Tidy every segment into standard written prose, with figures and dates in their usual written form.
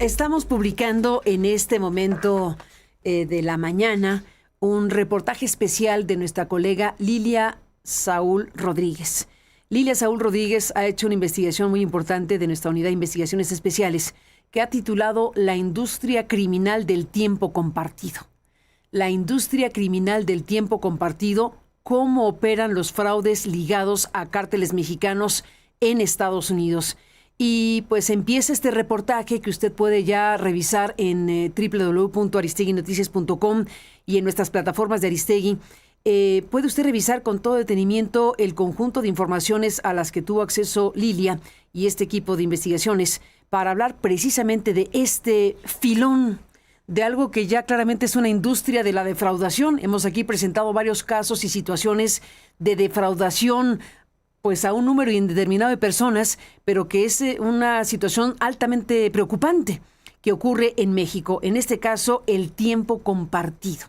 estamos publicando en este momento de la mañana un reportaje especial de nuestra colega Lilia Saúl Rodríguez. Lilia Saúl Rodríguez ha hecho una investigación muy importante de nuestra Unidad de Investigaciones Especiales que ha titulado La industria criminal del tiempo compartido. La industria criminal del tiempo compartido, cómo operan los fraudes ligados a cárteles mexicanos en Estados Unidos. Y pues empieza este reportaje que usted puede ya revisar en www.aristeguinoticias.com y en nuestras plataformas de Aristegui. Puede usted revisar con todo detenimiento el conjunto de informaciones a las que tuvo acceso Lilia y este equipo de investigaciones para hablar precisamente de este filón, de algo que ya claramente es una industria de la defraudación. Hemos aquí presentado varios casos y situaciones de defraudación pues a un número indeterminado de personas, pero que es una situación altamente preocupante que ocurre en México. En este caso, el tiempo compartido.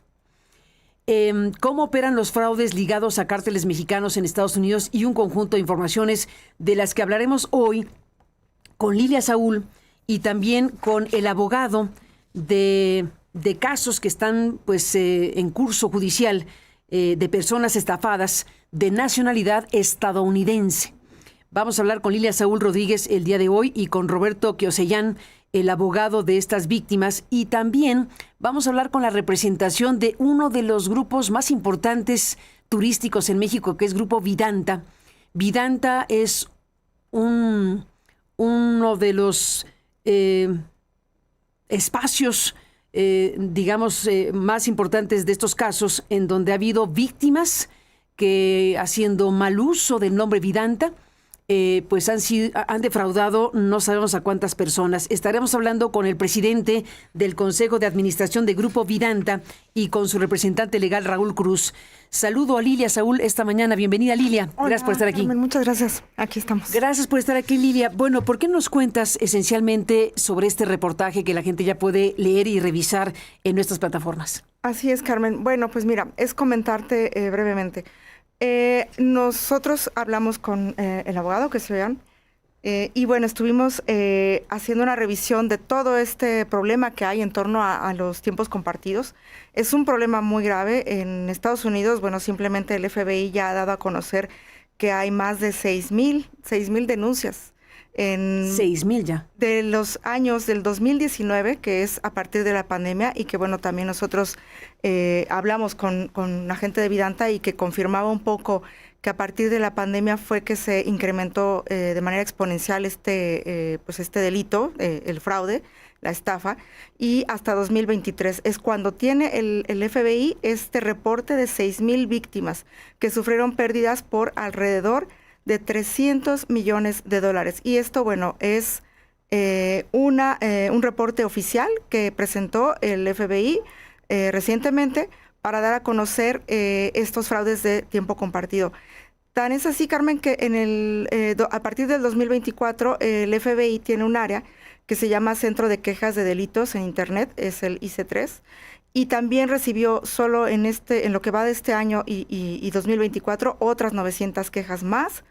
Cómo operan los fraudes ligados a cárteles mexicanos en Estados Unidos y un conjunto de informaciones de las que hablaremos hoy con Lilia Saúl y también con el abogado de casos que están pues en curso judicial de personas estafadas de nacionalidad estadounidense. Vamos a hablar con Lilia Saúl Rodríguez el día de hoy y con Roberto Keosellán, el abogado de estas víctimas, y también vamos a hablar con la representación de uno de los grupos más importantes turísticos en México, que es Grupo Vidanta. Vidanta es uno de los espacios más importantes de estos casos en donde ha habido víctimas que, haciendo mal uso del nombre Vidanta, pues han defraudado no sabemos a cuántas personas. Estaremos hablando con el presidente del Consejo de Administración de Grupo Vidanta y con su representante legal, Raúl Cruz. Saludo a Lilia Saúl esta mañana. Bienvenida, Lilia. Hola, gracias por estar aquí. Carmen, muchas gracias. Aquí estamos. Gracias por estar aquí, Lilia. Bueno, ¿por qué nos cuentas esencialmente sobre este reportaje que la gente ya puede leer y revisar en nuestras plataformas? Así es, Carmen. Bueno, pues mira, es comentarte brevemente. Nosotros hablamos con el abogado, que se vean, y bueno, estuvimos haciendo una revisión de todo este problema que hay en torno a los tiempos compartidos. Es un problema muy grave. En Estados Unidos, bueno, simplemente el FBI ya ha dado a conocer que hay más de 6,000 denuncias. 6,000 ya. De los años del 2019, que es a partir de la pandemia, y que bueno, también nosotros hablamos con la gente de Vidanta y que confirmaba un poco que a partir de la pandemia fue que se incrementó de manera exponencial este delito, el fraude, la estafa, y hasta 2023 es cuando tiene el FBI este reporte de 6,000 víctimas que sufrieron pérdidas por alrededor de $300 millones. Y esto, bueno, es un reporte oficial que presentó el FBI recientemente para dar a conocer estos fraudes de tiempo compartido. Tan es así, Carmen, que a partir del 2024 el FBI tiene un área que se llama Centro de Quejas de Delitos en Internet, es el IC3, y también recibió solo en lo que va de este año y 2024 otras 900 quejas más,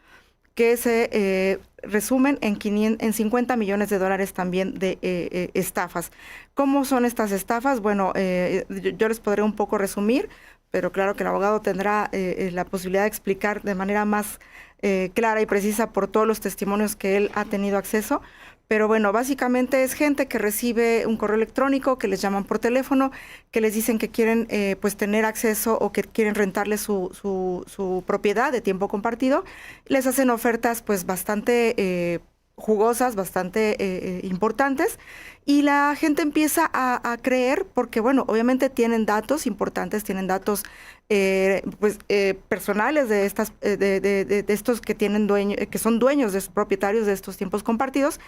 que se resumen en $50 millones también de estafas. ¿Cómo son estas estafas? Bueno, yo les podré un poco resumir, pero claro que el abogado tendrá la posibilidad de explicar de manera más clara y precisa por todos los testimonios que él ha tenido acceso. Pero bueno, básicamente es gente que recibe un correo electrónico, que les llaman por teléfono, que les dicen que quieren pues tener acceso o que quieren rentarles su propiedad de tiempo compartido. Les hacen ofertas pues bastante jugosas, bastante importantes, y la gente empieza a creer porque, bueno, obviamente tienen datos importantes, tienen datos personales de estos que tienen que son dueños, propietarios de estos tiempos compartidos,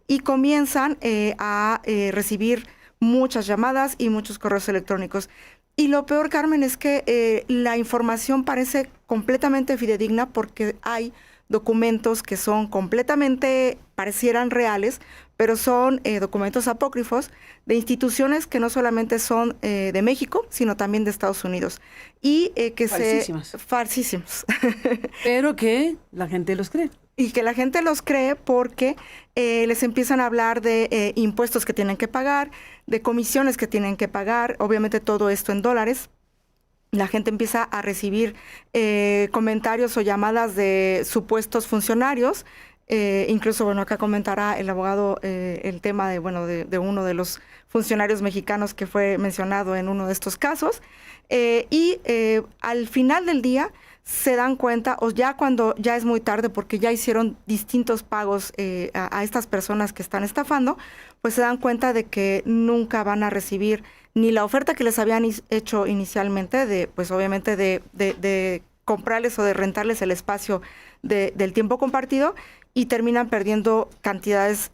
y comienzan a recibir muchas llamadas y muchos correos electrónicos. Y lo peor, Carmen, es que la información parece completamente fidedigna porque hay documentos que son parecieran reales, pero son documentos apócrifos de instituciones que no solamente son de México, sino también de Estados Unidos. Y Falsísimas. Falsísimos. Pero que la gente los cree. Y que la gente los cree porque les empiezan a hablar de impuestos que tienen que pagar, de comisiones que tienen que pagar, obviamente todo esto en dólares. La gente empieza a recibir comentarios o llamadas de supuestos funcionarios. Incluso, bueno, acá comentará el abogado el tema de uno de los funcionarios mexicanos que fue mencionado en uno de estos casos. Al final del día se dan cuenta, o ya cuando ya es muy tarde porque ya hicieron distintos pagos a estas personas que están estafando, pues se dan cuenta de que nunca van a recibir ni la oferta que les habían hecho inicialmente, pues obviamente de comprarles o de rentarles el espacio del tiempo compartido, y terminan perdiendo cantidades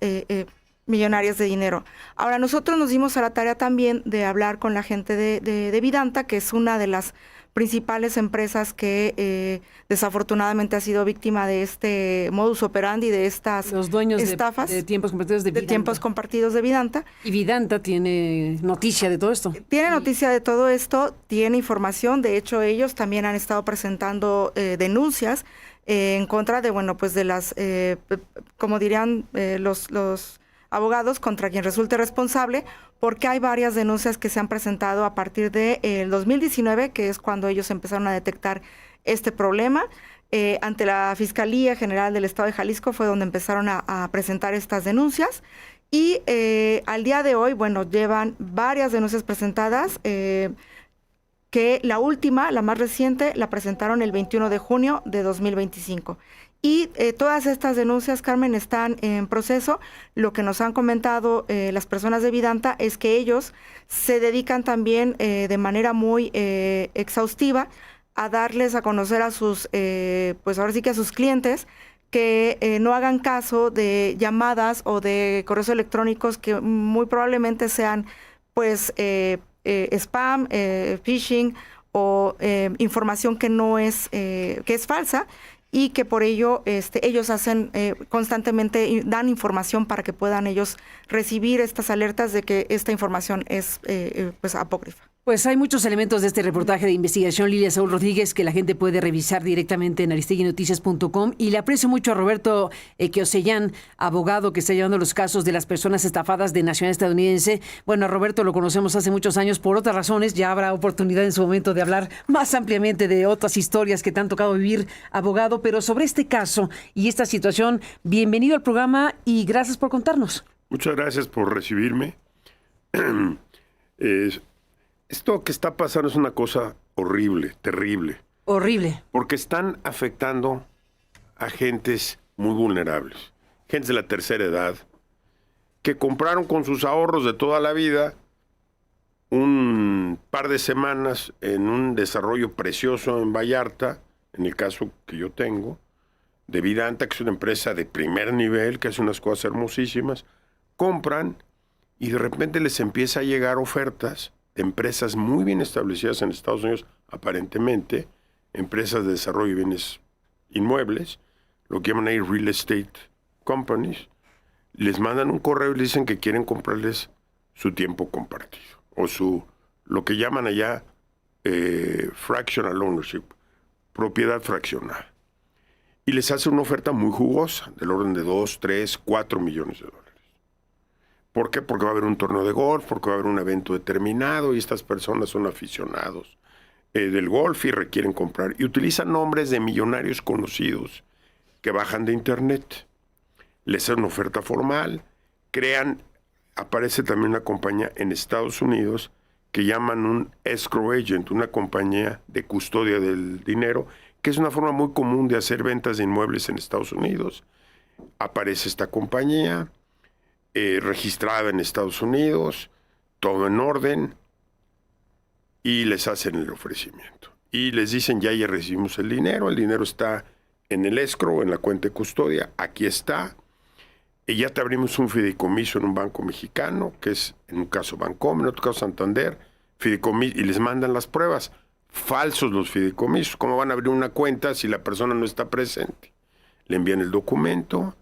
millonarias de dinero. Ahora, nosotros nos dimos a la tarea también de hablar con la gente de Vidanta, que es una de las principales empresas que desafortunadamente ha sido víctima de este modus operandi, de estas los dueños estafas de tiempos compartidos de Vidanta. De tiempos compartidos de Vidanta. Y Vidanta tiene noticia de todo esto. Tiene noticia de todo esto, tiene información. De hecho, ellos también han estado presentando denuncias en contra de, de las, como dirían los abogados, contra quien resulte responsable, porque hay varias denuncias que se han presentado a partir del 2019, que es cuando ellos empezaron a detectar este problema. Ante la Fiscalía General del Estado de Jalisco fue donde empezaron a presentar estas denuncias. Y al día de hoy, llevan varias denuncias presentadas, que la última, la más reciente, la presentaron el 21 de junio de 2025. Y todas estas denuncias, Carmen, están en proceso. Lo que nos han comentado las personas de Vidanta es que ellos se dedican también de manera muy exhaustiva a darles a conocer a sus, pues ahora sí que a sus clientes, que no hagan caso de llamadas o de correos electrónicos que muy probablemente sean, pues, spam, phishing o información que no es, que es falsa, y que por ello ellos hacen constantemente, dan información para que puedan ellos recibir estas alertas de que esta información es pues apócrifa. Pues hay muchos elementos de este reportaje de investigación, Lilia Saúl Rodríguez, que la gente puede revisar directamente en aristeguinoticias.com. Y le aprecio mucho a Roberto Keosellán, abogado que está llevando los casos de las personas estafadas de nacionalidad estadounidense. Bueno, a Roberto lo conocemos hace muchos años por otras razones. Ya habrá oportunidad en su momento de hablar más ampliamente de otras historias que te han tocado vivir, abogado. Pero sobre este caso y esta situación, bienvenido al programa y gracias por contarnos. Muchas gracias por recibirme. Esto que está pasando es una cosa horrible, terrible. Horrible. Porque están afectando a gentes muy vulnerables, gentes de la tercera edad, que compraron con sus ahorros de toda la vida un par de semanas en un desarrollo precioso en Vallarta, en el caso que yo tengo, de Vidanta, que es una empresa de primer nivel, que hace unas cosas hermosísimas. Compran y de repente les empieza a llegar ofertas de empresas muy bien establecidas en Estados Unidos, aparentemente, empresas de desarrollo de bienes inmuebles, lo que llaman ahí real estate companies. Les mandan un correo y les dicen que quieren comprarles su tiempo compartido, o lo que llaman allá fractional ownership, propiedad fraccionada. Y les hace una oferta muy jugosa, del orden de 2, 3, 4 millones de dólares. ¿Por qué? Porque va a haber un torneo de golf, porque va a haber un evento determinado y estas personas son aficionados del golf y requieren comprar. Y utilizan nombres de millonarios conocidos que bajan de internet. Les hacen una oferta formal, aparece también una compañía en Estados Unidos que llaman un escrow agent, una compañía de custodia del dinero, que es una forma muy común de hacer ventas de inmuebles en Estados Unidos. Aparece esta compañía registrada en Estados Unidos, todo en orden, y les hacen el ofrecimiento. Y les dicen, ya recibimos el dinero está en el escrow, en la cuenta de custodia, aquí está, y ya te abrimos un fideicomiso en un banco mexicano, que es en un caso Bancomer, en otro caso Santander, fideicomiso, y les mandan las pruebas. Falsos los fideicomisos. ¿Cómo van a abrir una cuenta si la persona no está presente? Le envían el documento,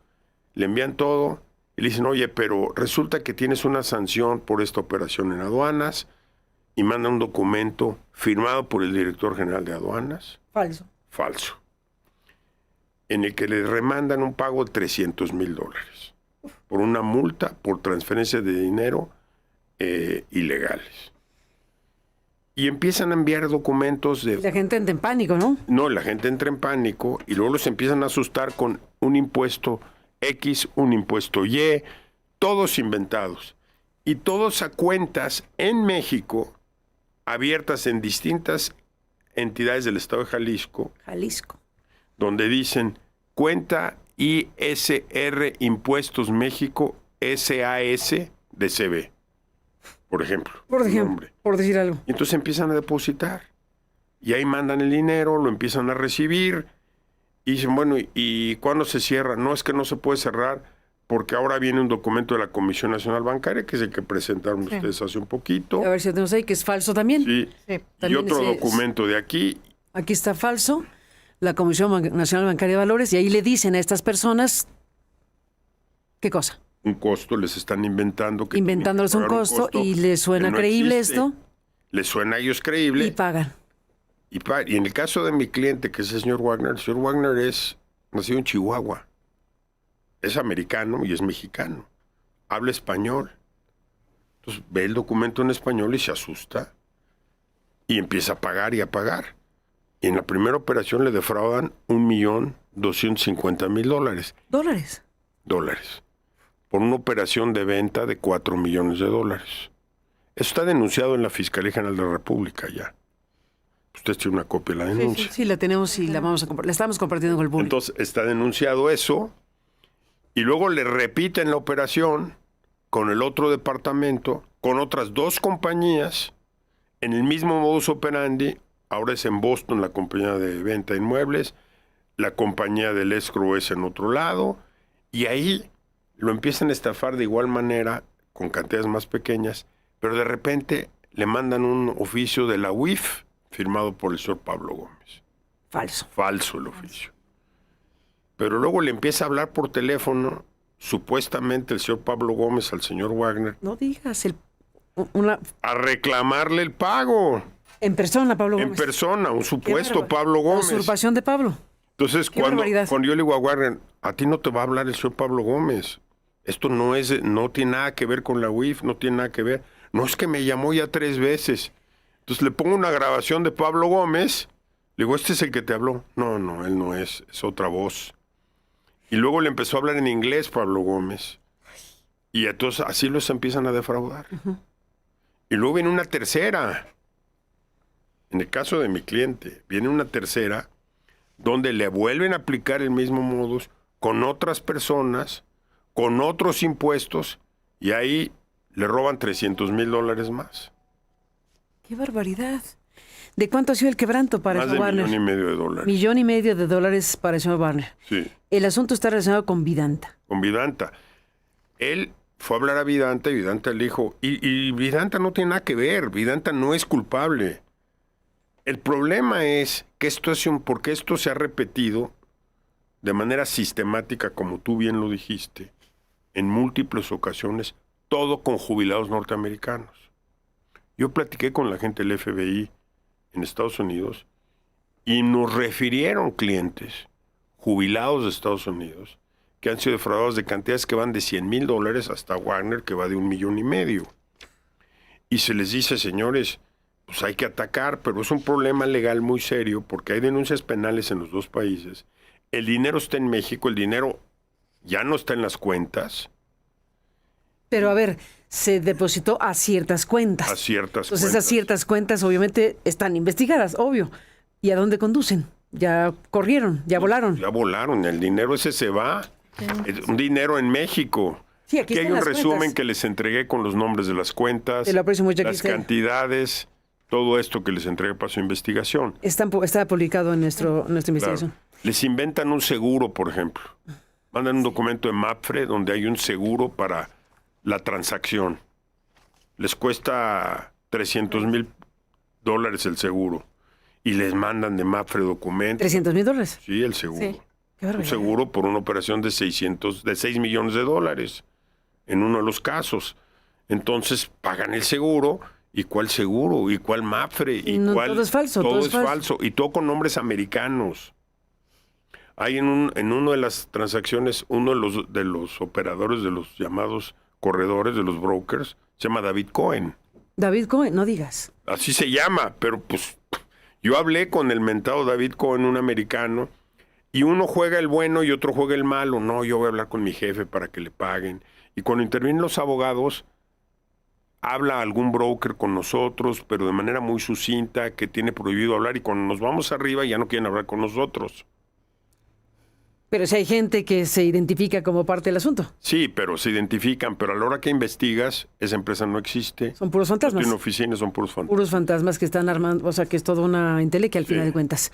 le envían todo, y le dicen, oye, pero resulta que tienes una sanción por esta operación en aduanas, y mandan un documento firmado por el director general de aduanas. Falso. Falso. en el que le remandan un pago de $300,000 por una multa por transferencia de dinero ilegales. Y empiezan a enviar documentos de... La gente entra en pánico, ¿no? No, la gente entra en pánico y luego los empiezan a asustar con un impuesto X, un impuesto Y, todos inventados. Y todos a cuentas en México, abiertas en distintas entidades del estado de Jalisco, donde dicen cuenta ISR Impuestos México SAS DCB, por ejemplo. Por decir algo. Y entonces empiezan a depositar. Y ahí mandan el dinero, lo empiezan a recibir. Y dicen, bueno, ¿y cuándo se cierra? No, es que no se puede cerrar porque ahora viene un documento de la Comisión Nacional Bancaria, que es el que presentaron ustedes hace un poquito. A ver si tenemos ahí, que es falso también. Sí. Y otro documento de aquí. Aquí está falso, la Comisión Nacional Bancaria de Valores, y ahí le dicen a estas personas, ¿qué cosa? Un costo, les están inventando. Inventándoles un costo y les suena creíble esto. Les suena a ellos creíble. Y pagan. Y en el caso de mi cliente, que es el señor Wagner es nacido en Chihuahua. Es americano y es mexicano. Habla español. Entonces ve el documento en español y se asusta. Y empieza a pagar y a pagar. Y en la primera operación le defraudan $1,250,000. ¿Dólares? Por una operación de venta de $4 millones. Eso está denunciado en la Fiscalía General de la República ya. Usted tiene una copia de la denuncia. Sí, la tenemos y la estamos compartiendo con el público. Entonces está denunciado eso y luego le repiten la operación con el otro departamento, con otras 2 compañías, en el mismo modus operandi. Ahora es en Boston la compañía de venta de inmuebles, la compañía del escrow es en otro lado, y ahí lo empiezan a estafar de igual manera, con cantidades más pequeñas, pero de repente le mandan un oficio de la UIF firmado por el señor Pablo Gómez. Falso el oficio. Pero luego le empieza a hablar por teléfono, supuestamente el señor Pablo Gómez al señor Wagner. No digas, a reclamarle el pago. En persona, Pablo Gómez. En persona, un supuesto Pablo Gómez. La usurpación de Pablo. Entonces, cuando yo le digo a Wagner, a ti no te va a hablar el señor Pablo Gómez. Esto no tiene nada que ver con la UIF, no tiene nada que ver. No, es que me llamó ya 3 veces. Entonces le pongo una grabación de Pablo Gómez. Le digo, ¿este es el que te habló? No, él no es otra voz. Y luego le empezó a hablar en inglés Pablo Gómez. Y entonces así los empiezan a defraudar. Uh-huh. Y luego viene una tercera. En el caso de mi cliente, viene una tercera donde le vuelven a aplicar el mismo modus con otras personas, con otros impuestos, y ahí le roban $300,000 más. ¡Qué barbaridad! ¿De cuánto ha sido el quebranto para el señor Wagner? $1,5 millones. $1,5 para el señor Wagner. Sí. El asunto está relacionado con Vidanta. Con Vidanta. Él fue a hablar a Vidanta y Vidanta le dijo, y Vidanta no tiene nada que ver, Vidanta no es culpable. El problema es que porque esto se ha repetido de manera sistemática, como tú bien lo dijiste, en múltiples ocasiones, todo con jubilados norteamericanos. Yo platiqué con la gente del FBI en Estados Unidos y nos refirieron clientes jubilados de Estados Unidos que han sido defraudados de cantidades que van de $100,000 hasta Wagner, que va de $1,5 millones. Y se les dice, señores, pues hay que atacar, pero es un problema legal muy serio porque hay denuncias penales en los 2 países. El dinero está en México, el dinero ya no está en las cuentas. Pero a ver, se depositó a ciertas cuentas. Entonces esas ciertas cuentas obviamente están investigadas, obvio. ¿Y a dónde conducen? Ya corrieron, ya volaron. Ya volaron, el dinero ese se va. Un dinero en México. Sí, aquí hay un resumen que les entregué con los nombres de las cuentas, las cantidades, todo esto que les entregué para su investigación. Está publicado en nuestra investigación. Claro. Les inventan un seguro, por ejemplo. Mandan un documento de MAPFRE donde hay un seguro para la transacción. Les cuesta $300,000 el seguro. Y les mandan de MAPFRE documentos. $300,000. Sí, el seguro. Sí. Un seguro por una operación de $6 millones en uno de los casos. Entonces pagan el seguro. ¿Y cuál seguro? ¿Y cuál MAPFRE? ¿Y no, cuál? Todo es falso. Todo es falso. Y todo con nombres americanos. Hay en una de las transacciones, uno de los operadores de los llamados corredores, de los brokers, se llama David Cohen. David Cohen, no digas. Así se llama, pero pues yo hablé con el mentado David Cohen, un americano, y uno juega el bueno y otro juega el malo. No, yo voy a hablar con mi jefe para que le paguen. Y cuando intervienen los abogados, habla algún broker con nosotros, pero de manera muy sucinta, que tiene prohibido hablar, y cuando nos vamos arriba ya no quieren hablar con nosotros. Pero si hay gente que se identifica como parte del asunto. Sí, pero se identifican, pero a la hora que investigas, esa empresa no existe. Son puros fantasmas. En oficinas son puros fantasmas. Puros fantasmas que están armando, o sea, que es toda una entelequia al final de cuentas.